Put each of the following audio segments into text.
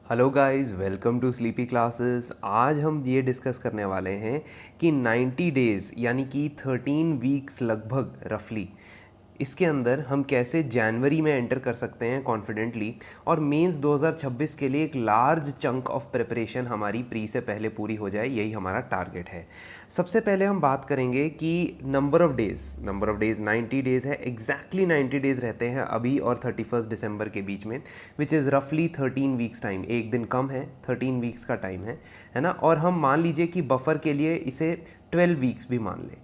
Hello guys, welcome to sleepy classes. आज हम ये डिस्कस करने वाले हैं कि 90 डेज़ यानी कि 13 वीक्स लगभग रफली इसके अंदर हम कैसे जनवरी में एंटर कर सकते हैं कॉन्फिडेंटली, और मेंस 2026 के लिए एक लार्ज चंक ऑफ प्रिपरेशन हमारी प्री से पहले पूरी हो जाए, यही हमारा टारगेट है। सबसे पहले हम बात करेंगे कि नंबर ऑफ़ डेज़ 90 डेज़ है, एग्जैक्टली 90 डेज़ रहते हैं अभी और 31 दिसंबर के बीच में, विच इज़ रफली 13 वीक्स टाइम। एक दिन कम है, 13 वीक्स का टाइम है ना। और हम मान लीजिए कि बफर के लिए इसे 12 वीक्स भी मान लें,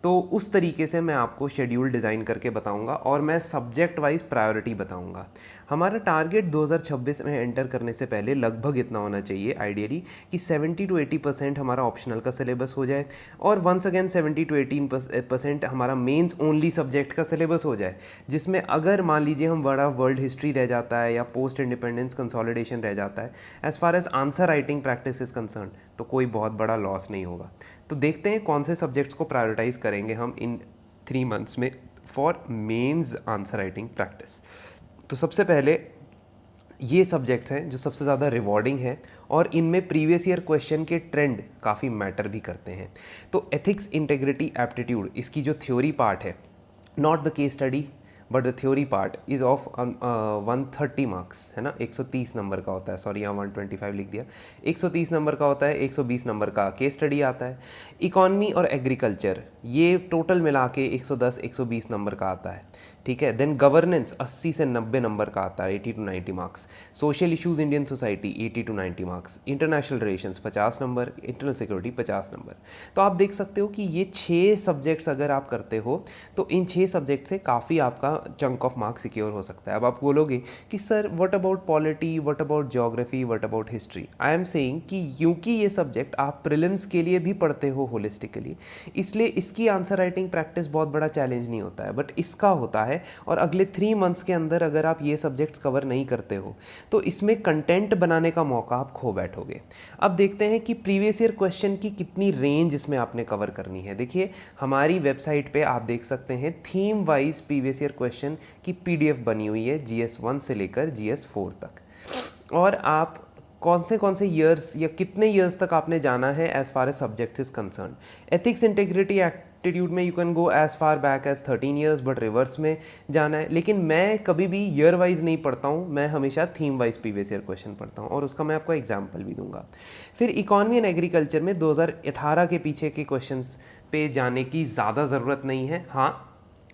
तो उस तरीके से मैं आपको शेड्यूल डिज़ाइन करके बताऊंगा और मैं सब्जेक्ट वाइज प्रायोरिटी बताऊंगा। हमारा टारगेट 2026 में एंटर करने से पहले लगभग इतना होना चाहिए आइडियली कि 70 to 80% हमारा ऑप्शनल का सिलेबस हो जाए, और वंस अगेन 70 to 18% हमारा मेंस ओनली सब्जेक्ट का सिलेबस हो जाए, जिसमें अगर मान लीजिए हम बड़ा वर्ल्ड हिस्ट्री रह जाता है या पोस्ट इंडिपेंडेंस कंसोलिडेशन रह जाता है, as far as answer writing practice is concern, तो कोई बहुत बड़ा लॉस नहीं होगा। तो देखते हैं कौन से सब्जेक्ट्स को प्रायोरिटाइज करेंगे हम इन 3 मंथ्स में for mains answer writing practice. तो सबसे पहले ये सब्जेक्ट्स हैं जो सबसे ज़्यादा रिवॉर्डिंग है और इनमें प्रीवियस ईयर क्वेश्चन के ट्रेंड काफ़ी मैटर भी करते हैं। तो एथिक्स, इंटेग्रिटी, एप्टीट्यूड, इसकी जो थ्योरी पार्ट है, not the case study but the theory part is of 130 marks, है ना। 130 नंबर का होता है, सॉरी यहाँ 125 लिख दिया। 130 नंबर का होता है, 120 नंबर का केस स्टडी आता है। इकॉनमी और एग्रीकल्चर ये टोटल मिला के 110-120 नंबर का आता है, ठीक है। देन गवर्नेंस 80 से 90 नंबर का आता है, 80 to 90 marks. Social issues Indian society 80 to 90 marks. International relations 50 number, internal security 50 number. तो आप देख सकते हो कि ये 6 सब्जेक्ट्स अगर आप करते हो तो इन 6 सब्जेक्ट से काफ़ी आपका चंक ऑफ मार्क्स सिक्योर हो सकता है। अब आप बोलोगे कि sir what about polity, what about geography, what about history. I am saying कि क्योंकि ये सब्जेक्ट आप प्रीलिम्स के लिए भी पढ़ते हो होलिस्टिकली, इसलिए इसकी आंसर राइटिंग प्रैक्टिस बहुत बड़ा चैलेंज नहीं होता है, बट इसका होता है। और अगले 3 मंथ्स के अंदर अगर आप ये सब्जेक्ट्स कवर नहीं करते हो तो इसमें कंटेंट बनाने का मौका आप खो बैठोगे। अब देखते हैं कि प्रीवियस ईयर क्वेश्चन की कितनी रेंज इसमें आपने कवर करनी है। देखिए हमारी वेबसाइट पे आप देख सकते हैं theme wise previous year question की पीडीएफ बनी हुई है, GS1 से लेकर GS4 तक। और आप कौन से ईयर्स या कितने ईयर्स तक आपने जाना है as far as subject is concern. Ethics, integrity, aptitude में you can go as far back as 13 years, but reverse में जाना है। लेकिन मैं कभी भी ईयर वाइज नहीं पढ़ता हूँ, मैं हमेशा theme wise previous year question पढ़ता हूँ, और उसका मैं आपको एग्जाम्पल भी दूंगा। फिर इकॉनमी एंड एग्रीकल्चर में 2018 के पीछे के क्वेश्चंस पे जाने की ज़्यादा ज़रूरत नहीं है। हाँ,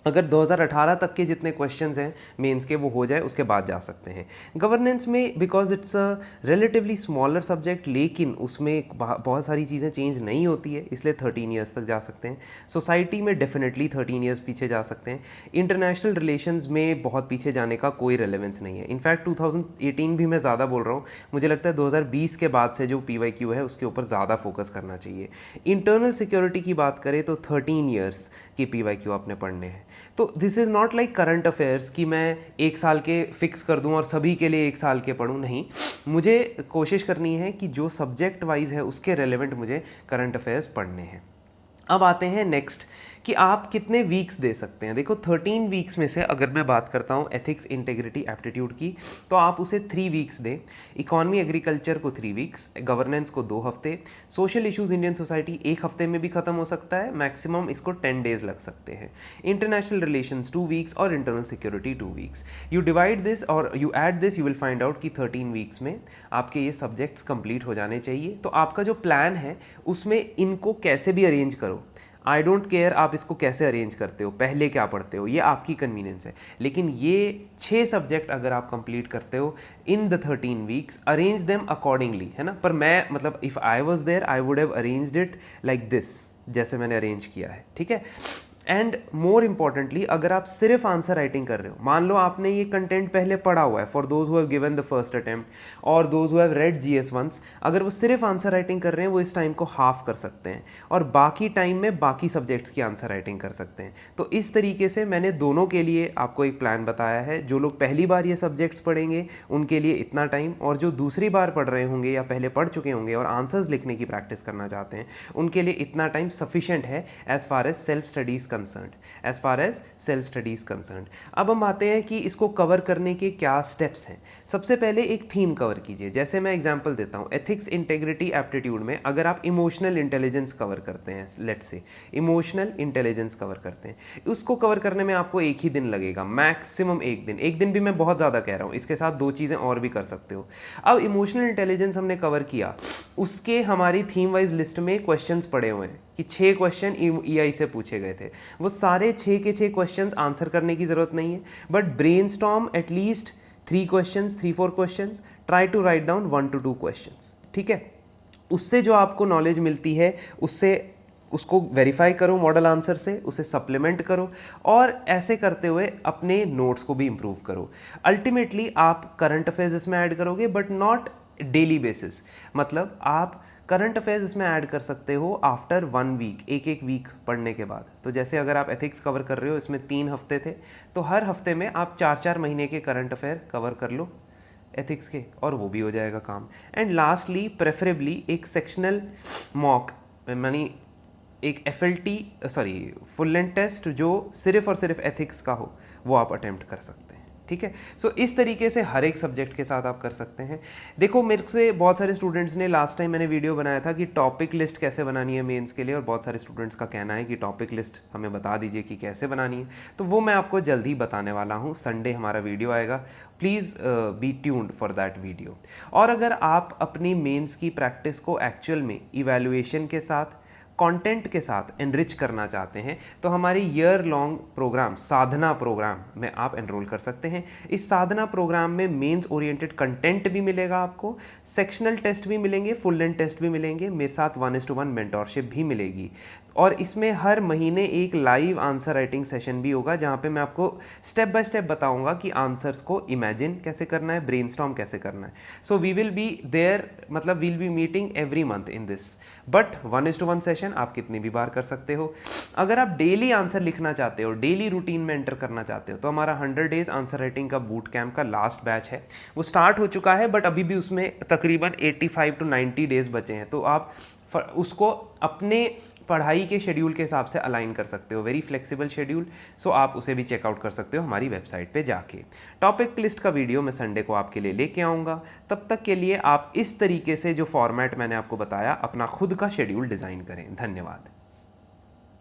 अगर 2018 तक के जितने क्वेश्चंस हैं मेंस के वो हो जाए उसके बाद जा सकते हैं। गवर्नेंस में because it's a relatively smaller subject, लेकिन उसमें बहुत सारी चीज़ें चेंज नहीं होती है, इसलिए 13 ईयर्स तक जा सकते हैं। सोसाइटी में डेफिनेटली 13 ईयर्स पीछे जा सकते हैं। इंटरनेशनल रिलेशंस में बहुत पीछे जाने का कोई रेलेवेंस नहीं है। इनफैक्ट 2018 भी मैं ज़्यादा बोल रहा हूँ, मुझे लगता है 2020 के बाद से जो PYQ है उसके ऊपर ज़्यादा फोकस करना चाहिए। इंटरनल सिक्योरिटी की बात करें तो 13 ईयर्स के PYQ आपने पढ़ने हैं। तो this is not like current affairs कि मैं 1 साल के फिक्स कर दूं और सभी के लिए 1 साल के पढ़ूं, नहीं। मुझे कोशिश करनी है कि जो सब्जेक्ट वाइज है उसके रेलेवेंट मुझे करंट अफेयर्स पढ़ने हैं। अब आते हैं नेक्स्ट कि आप कितने वीक्स दे सकते हैं। देखो 13 वीक्स में से अगर मैं बात करता हूँ एथिक्स, इंटेग्रिटी, एप्टीट्यूड की, तो आप उसे 3 वीक्स दें। इकॉनमी एग्रीकल्चर को 3 वीक्स, गवर्नेंस को 2 हफ्ते, सोशल इश्यूज इंडियन सोसाइटी 1 हफ्ते में भी खत्म हो सकता है, मैक्सिमम इसको 10 डेज लग सकते हैं। इंटरनेशनल रिलेशंस 2 वीक्स और internal security 2 weeks. You divide this और you add this, you will find out कि 13 वीक्स में आपके ये सब्जेक्ट्स कंप्लीट हो जाने चाहिए। तो आपका जो प्लान है उसमें इनको कैसे भी अरेंज करो, आई डोंट केयर आप इसको कैसे अरेंज करते हो, पहले क्या पढ़ते हो, ये आपकी कन्वीनियंस है। लेकिन ये 6 सब्जेक्ट अगर आप कंप्लीट करते हो in the 13 weeks, arrange them accordingly, है ना। पर मैं मतलब if I was there I would have arranged it like this, जैसे मैंने अरेंज किया है, ठीक है। एंड मोर इम्पॉर्टेंटली अगर आप सिर्फ आंसर राइटिंग कर रहे हो, मान लो आपने ये कंटेंट पहले पढ़ा हुआ है, for those who have given the first attempt और those who have read GS1s, अगर वो सिर्फ आंसर राइटिंग कर रहे हैं वो इस टाइम को हाफ कर सकते हैं और बाकी टाइम में बाकी सब्जेक्ट्स की आंसर राइटिंग कर सकते हैं। तो इस तरीके से मैंने दोनों के लिए आपको एक प्लान बताया है। जो लोग पहली बार ये सब्जेक्ट्स पढ़ेंगे उनके लिए इतना टाइम, और जो दूसरी बार पढ़ रहे होंगे या पहले पढ़ चुके होंगे और आंसर्स लिखने की प्रैक्टिस करना चाहते हैं उनके लिए इतना टाइम सफिशिएंट है as far as self studies concern, as far as self study is concern. अब हम आते हैं कि इसको कवर करने के क्या स्टेप्स हैं। सबसे पहले एक थीम कवर कीजिए। जैसे मैं एग्जांपल देता हूँ, एथिक्स, इंटेग्रिटी, एप्टीट्यूड में अगर आप इमोशनल इंटेलिजेंस कवर करते हैं, let's say emotional intelligence cover करते हैं, उसको कवर करने में आपको एक ही दिन लगेगा, मैक्सिमम एक दिन भी मैं बहुत ज़्यादा कह रहा हूँ, इसके साथ 2 चीज़ें और भी कर सकते हो। अब इमोशनल इंटेलिजेंस हमने कवर किया, उसके हमारी थीम वाइज लिस्ट में क्वेश्चंस पड़े हुए हैं कि 6 क्वेश्चन ईआई से पूछे गए थे। वो सारे 6 के 6 क्वेश्चंस आंसर करने की ज़रूरत नहीं है, but brainstorm at least 3 questions, 3-4 questions, try to write down 1 to 2 questions, ठीक है। उससे जो आपको नॉलेज मिलती है उससे उसको वेरीफाई करो मॉडल आंसर से, उसे सप्लीमेंट करो, और ऐसे करते हुए अपने नोट्स को भी इंप्रूव करो। अल्टीमेटली आप करंट अफेयर्स इसमें ऐड करोगे, बट नॉट डेली बेसिस। मतलब आप करंट अफेयर्स इसमें ऐड कर सकते हो आफ्टर 1 वीक, एक वीक पढ़ने के बाद। तो जैसे अगर आप एथिक्स कवर कर रहे हो, इसमें 3 हफ्ते थे, तो हर हफ्ते में आप 4-4 महीने के करंट अफेयर कवर कर लो एथिक्स के, और वो भी हो जाएगा काम। एंड लास्टली प्रेफरेबली एक सेक्शनल मॉक, यानी एक फुल लेंथ टेस्ट जो सिर्फ और सिर्फ एथिक्स का हो, वो आप अटेम्प्ट कर सकते हैं, ठीक है। सो इस तरीके से हर एक सब्जेक्ट के साथ आप कर सकते हैं। देखो, मेरे से बहुत सारे स्टूडेंट्स ने, लास्ट टाइम मैंने वीडियो बनाया था कि टॉपिक लिस्ट कैसे बनानी है मेंस के लिए, और बहुत सारे स्टूडेंट्स का कहना है कि टॉपिक लिस्ट हमें बता दीजिए कि कैसे बनानी है। तो वो मैं आपको जल्दी बताने वाला हूँ, संडे हमारा वीडियो आएगा, please be tuned for that video. और अगर आप अपनी मेंस की प्रैक्टिस को एक्चुअल में इवैल्यूएशन के साथ, कंटेंट के साथ एनरिच करना चाहते हैं, तो हमारे ईयर लॉन्ग प्रोग्राम साधना प्रोग्राम में आप एनरोल कर सकते हैं। इस साधना प्रोग्राम में मेंस ओरिएंटेड कंटेंट भी मिलेगा आपको, सेक्शनल टेस्ट भी मिलेंगे, फुल लेंथ टेस्ट भी मिलेंगे, मेरे साथ 1:1 मेंटोरशिप भी मिलेगी, और इसमें हर महीने एक लाइव आंसर राइटिंग सेशन भी होगा, जहाँ पे मैं आपको स्टेप बाय स्टेप बताऊंगा कि आंसर्स को इमेजिन कैसे करना है, ब्रेनस्टॉर्म कैसे करना है। So we will be there, मतलब we'll be meeting every month in this, but 1:1 session आप कितनी भी बार कर सकते हो। अगर आप डेली आंसर लिखना चाहते हो, डेली रूटीन में एंटर करना चाहते हो, तो हमारा 100 डेज आंसर राइटिंग का बूट कैंप का लास्ट बैच है, वो स्टार्ट हो चुका है, बट अभी भी उसमें तकरीबन 85 to 90 डेज बचे हैं। तो आप उसको अपने पढ़ाई के शेड्यूल के हिसाब से अलाइन कर सकते हो, वेरी फ्लेक्सिबल शेड्यूल। सो आप उसे भी चेकआउट कर सकते हो हमारी वेबसाइट पे जाके। टॉपिक लिस्ट का वीडियो मैं संडे को आपके लिए लेके आऊँगा। तब तक के लिए आप इस तरीके से जो फॉर्मेट मैंने आपको बताया, अपना खुद का शेड्यूल डिज़ाइन करें। धन्यवाद।